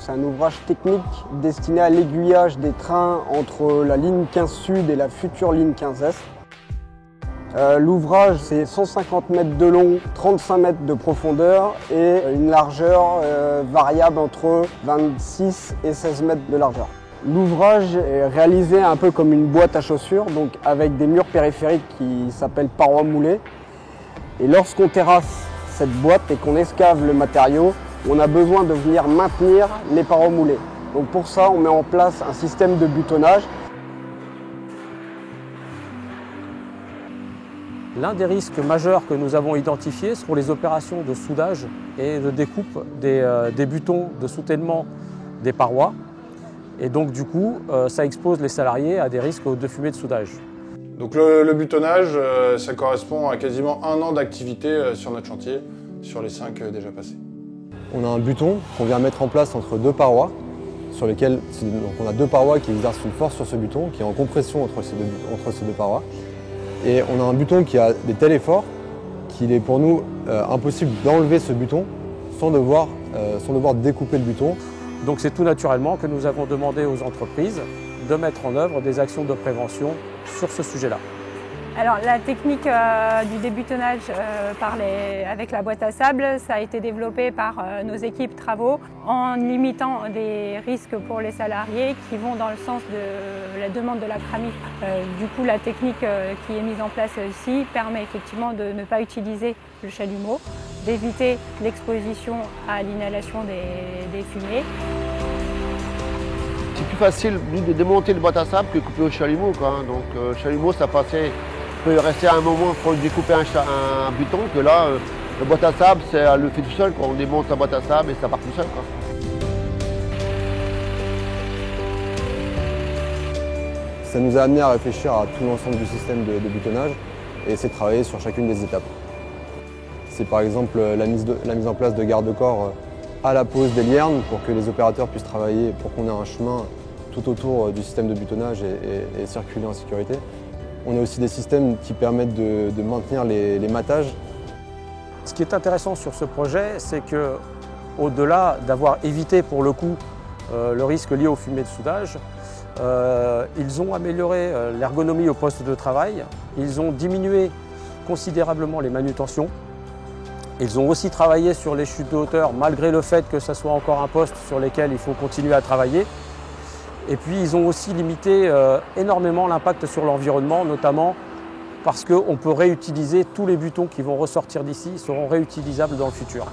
C'est un ouvrage technique destiné à l'aiguillage des trains entre la ligne 15 Sud et la future ligne 15 Est. L'ouvrage, c'est 150 mètres de long, 35 mètres de profondeur et une largeur variable entre 26 et 16 mètres de largeur. L'ouvrage est réalisé un peu comme une boîte à chaussures, donc avec des murs périphériques qui s'appellent parois moulées. Et lorsqu'on terrasse cette boîte et qu'on escave le matériau, on a besoin de venir maintenir les parois moulées. Donc pour ça, on met en place un système de butonnage. L'un des risques majeurs que nous avons identifiés seront les opérations de soudage et de découpe des butons de soutènement des parois. Et donc du coup, ça expose les salariés à des risques de fumée de soudage. Donc le butonnage, ça correspond à quasiment 1 an d'activité sur notre chantier, sur les 5 déjà passés. On a un buton qu'on vient mettre en place entre 2 parois, sur lesquelles on a 2 parois qui exercent une force sur ce buton, qui est en compression entre ces deux parois. Et on a un buton qui a des tels efforts qu'il est pour nous impossible d'enlever ce buton sans devoir découper le buton. Donc c'est tout naturellement que nous avons demandé aux entreprises de mettre en œuvre des actions de prévention sur ce sujet-là. Alors la technique du débutonnage avec la boîte à sable, ça a été développé par nos équipes travaux en limitant des risques pour les salariés qui vont dans le sens de la demande de l'ACRAMI. Du coup, la technique qui est mise en place ici permet effectivement de ne pas utiliser le chalumeau, d'éviter l'exposition à l'inhalation des fumées. C'est plus facile de démonter le boîte à sable que de couper au chalumeau, quoi. Donc le chalumeau, ça passait. Il peut rester un moment pour découper un buton, que là, le boîte à sable, c'est le fait tout seul, quoi. On démonte la boîte à sable et ça part tout seul, quoi. Ça nous a amené à réfléchir à tout l'ensemble du système de butonnage et essayer de travailler sur chacune des étapes. C'est par exemple la mise en place de garde-corps à la pose des liernes pour que les opérateurs puissent travailler, pour qu'on ait un chemin tout autour du système de butonnage et circuler en sécurité. On a aussi des systèmes qui permettent de maintenir les matages. Ce qui est intéressant sur ce projet, c'est qu'au-delà d'avoir évité pour le coup le risque lié aux fumées de soudage, ils ont amélioré l'ergonomie au poste de travail, ils ont diminué considérablement les manutentions, ils ont aussi travaillé sur les chutes de hauteur malgré le fait que ce soit encore un poste sur lequel il faut continuer à travailler. Et puis ils ont aussi limité énormément l'impact sur l'environnement, notamment parce qu'on peut réutiliser tous les butons qui vont ressortir d'ici, seront réutilisables dans le futur.